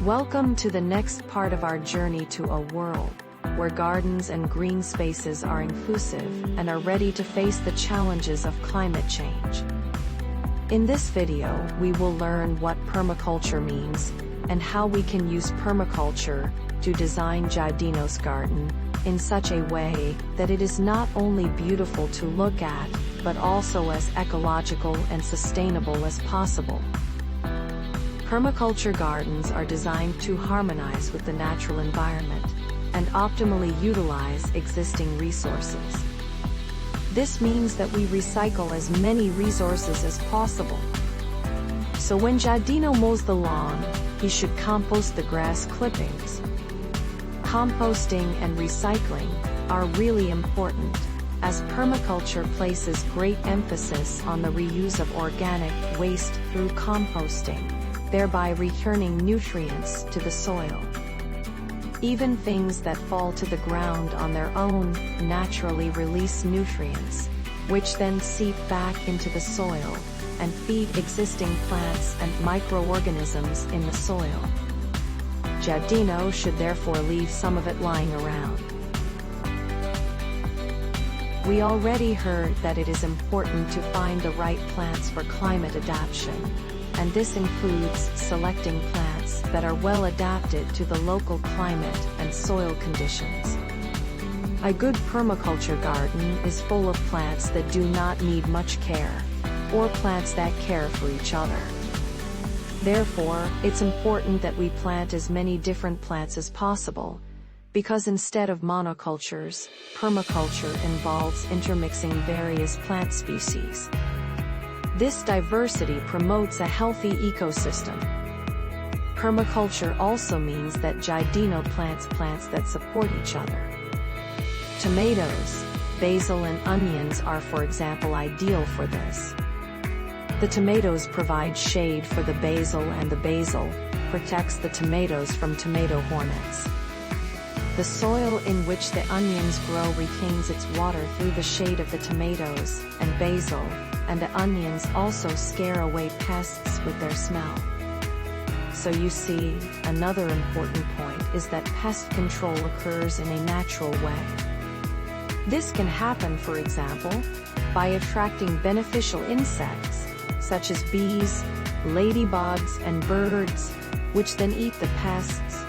Welcome to the next part of our journey to a world where gardens and green spaces are inclusive and are ready to face the challenges of climate change. In this video, we will learn what permaculture means and how we can use permaculture to design Giardino's garden in such a way that it is not only beautiful to look at, but also as ecological and sustainable as possible. Permaculture gardens are designed to harmonize with the natural environment and optimally utilize existing resources. This means that we recycle as many resources as possible. So when Giardino mows the lawn, he should compost the grass clippings. Composting and recycling are really important, as permaculture places great emphasis on the reuse of organic waste through composting, thereby returning nutrients to the soil. Even things that fall to the ground on their own naturally release nutrients, which then seep back into the soil and feed existing plants and microorganisms in the soil. Giardino should therefore leave some of it lying around. We already heard that it is important to find the right plants for climate adaptation, and this includes selecting plants that are well adapted to the local climate and soil conditions. A good permaculture garden is full of plants that do not need much care, or plants that care for each other. Therefore, it's important that we plant as many different plants as possible, because instead of monocultures, permaculture involves intermixing various plant species. This diversity promotes a healthy ecosystem. Permaculture also means that Giardino plants plants that support each other. Tomatoes, basil and onions are, for example, ideal for this. The tomatoes provide shade for the basil, and the basil protects the tomatoes from tomato hornets. The soil in which the onions grow retains its water through the shade of the tomatoes and basil, and the onions also scare away pests with their smell. So you see, another important point is that pest control occurs in a natural way. This can happen, for example, by attracting beneficial insects, such as bees, ladybugs, and birds, which then eat the pests.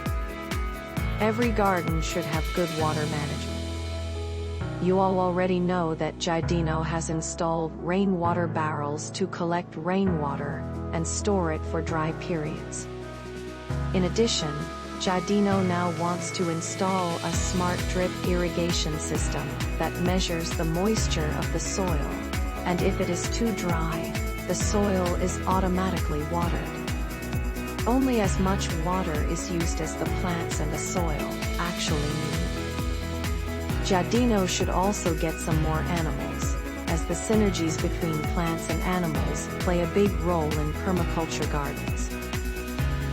Every garden should have good water management. You all already know that Giardino has installed rainwater barrels to collect rainwater and store it for dry periods. In addition, Giardino now wants to install a smart drip irrigation system that measures the moisture of the soil, and if it is too dry, the soil is automatically watered. Only as much water is used as the plants and the soil actually need. Giardino should also get some more animals, as the synergies between plants and animals play a big role in permaculture gardens.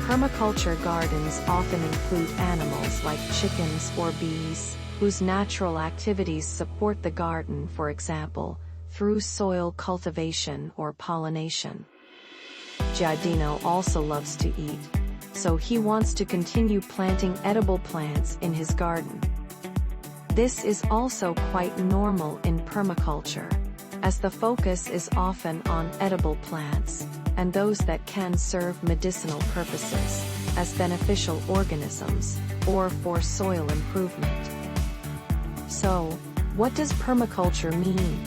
Permaculture gardens often include animals like chickens or bees, whose natural activities support the garden, for example, through soil cultivation or pollination. Giardino also loves to eat, so he wants to continue planting edible plants in his garden. This is also quite normal in permaculture, as the focus is often on edible plants, and those that can serve medicinal purposes, as beneficial organisms, or for soil improvement. So, what does permaculture mean?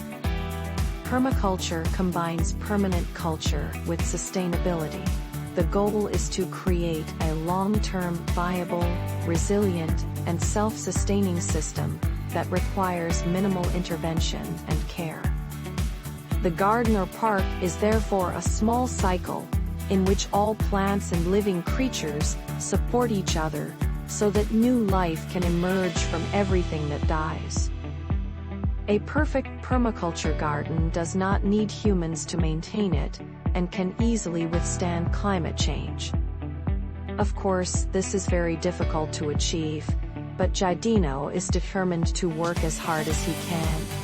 Permaculture combines permanent culture with sustainability. The goal is to create a long-term, viable, resilient, and self-sustaining system that requires minimal intervention and care. The garden or park is therefore a small cycle in which all plants and living creatures support each other so that new life can emerge from everything that dies. A perfect permaculture garden does not need humans to maintain it, and can easily withstand climate change. Of course, this is very difficult to achieve, but Giardino is determined to work as hard as he can.